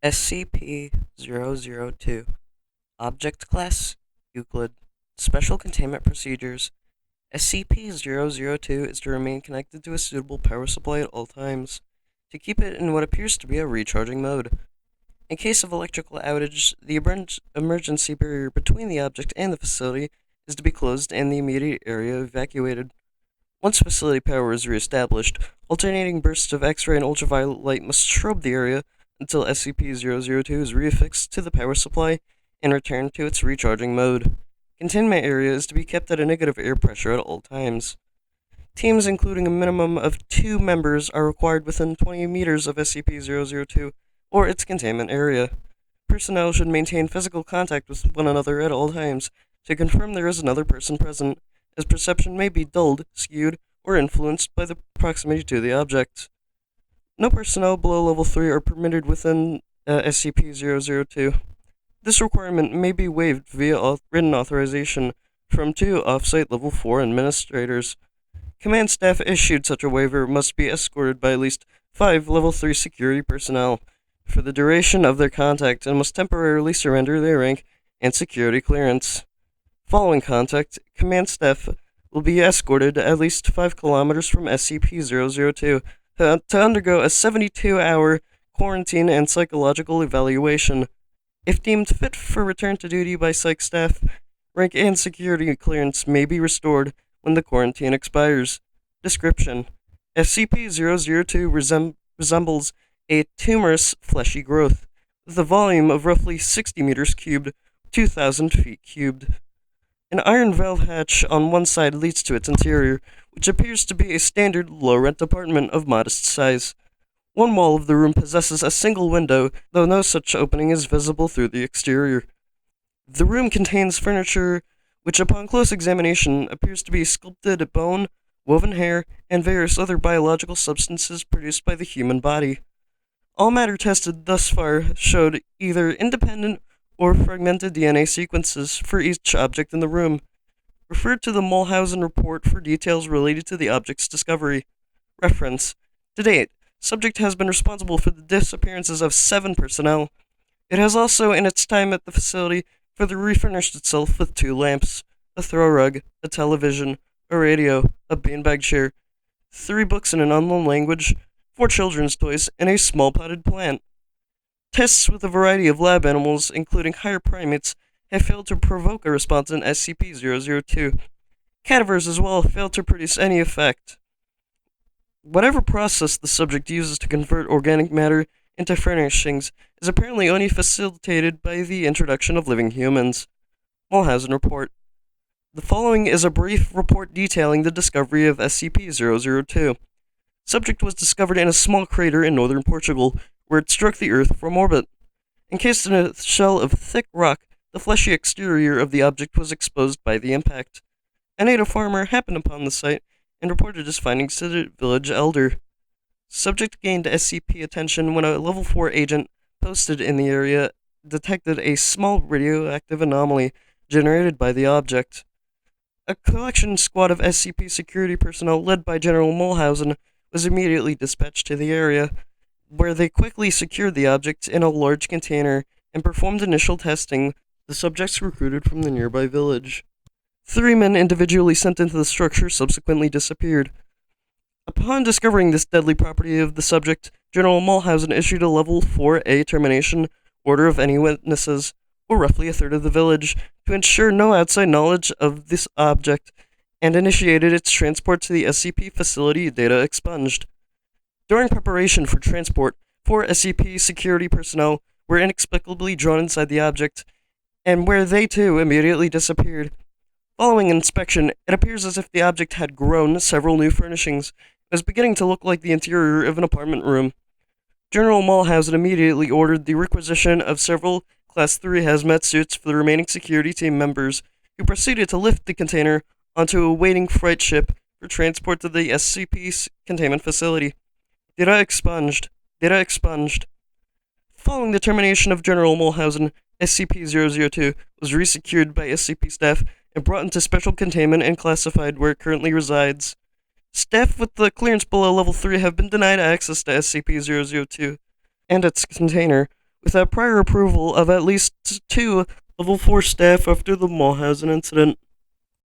SCP-002 Object Class Euclid Special Containment Procedures SCP-002 is to remain connected to a suitable power supply at all times, to keep it in what appears to be a recharging mode. In case of electrical outage, the emergency barrier between the object and the facility is to be closed and the immediate area evacuated. Once facility power is re-established, alternating bursts of X-ray and ultraviolet light must strobe the area until SCP-002 is reaffixed to the power supply and returned to its recharging mode. Containment area is to be kept at a negative air pressure at all times. Teams including a minimum of 2 members are required within 20 meters of SCP-002 or its containment area. Personnel should maintain physical contact with one another at all times to confirm there is another person present, as perception may be dulled, skewed, or influenced by the proximity to the object. No personnel below level 3 are permitted within SCP-002. This requirement may be waived via written authorization from 2 off-site level 4 administrators. Command staff issued such a waiver must be escorted by at least 5 level 3 security personnel for the duration of their contact and must temporarily surrender their rank and security clearance. Following contact, command staff will be escorted at least 5 kilometers from SCP-002 to undergo a 72-hour quarantine and psychological evaluation. If deemed fit for return to duty by psych staff, rank and security clearance may be restored when the quarantine expires. Description: SCP-002 resembles a tumorous, fleshy growth, with a volume of roughly 60 meters cubed, 2,000 feet cubed. An iron valve hatch on one side leads to its interior, which appears to be a standard low-rent apartment of modest size. One wall of the room possesses a single window, though no such opening is visible through the exterior. The room contains furniture which, upon close examination, appears to be sculpted bone, woven hair, and various other biological substances produced by the human body. All matter tested thus far showed either independent or fragmented DNA sequences for each object in the room. Refer to the Mulhausen report for details related to the object's discovery. Reference: to date, subject has been responsible for the disappearances of 7 personnel. It has also, in its time at the facility, further refurnished itself with 2 lamps, a throw rug, a television, a radio, a beanbag chair, 3 books in an unknown language, 4 children's toys, and a small potted plant. Tests with a variety of lab animals, including higher primates, have failed to provoke a response in SCP-002. Cadavers as well have failed to produce any effect. Whatever process the subject uses to convert organic matter into furnishings is apparently only facilitated by the introduction of living humans. Mulhausen Report. The following is a brief report detailing the discovery of SCP-002. Subject was discovered in a small crater in northern Portugal, where it struck the Earth from orbit. Encased in a shell of thick rock, the fleshy exterior of the object was exposed by the impact. A native farmer happened upon the site and reported his findings to the village elder. Subject gained SCP attention when a level 4 agent posted in the area detected a small radioactive anomaly generated by the object. A collection squad of SCP security personnel led by General Mulhausen was immediately dispatched to the area, where they quickly secured the object in a large container and performed initial testing. The subjects recruited from the nearby village. 3 men individually sent into the structure subsequently disappeared. Upon discovering this deadly property of the subject, General Mulhausen issued a Level 4A termination order of any witnesses, or roughly a third of the village, to ensure no outside knowledge of this object, and initiated its transport to the SCP facility data expunged. During preparation for transport, 4 SCP security personnel were inexplicably drawn inside the object, and where they too immediately disappeared. Following inspection, it appears as if the object had grown several new furnishings, and was beginning to look like the interior of an apartment room. General Mulhausen immediately ordered the requisition of several Class 3 hazmat suits for the remaining security team members, who proceeded to lift the container onto a waiting freight ship for transport to the SCP containment facility. Data expunged. Data expunged. Following the termination of General Mulhausen, SCP-002 was resecured by SCP staff and brought into special containment and classified where it currently resides. Staff with the clearance below level 3 have been denied access to SCP-002 and its container, without prior approval of at least two Level 4 staff after the Mulhausen incident.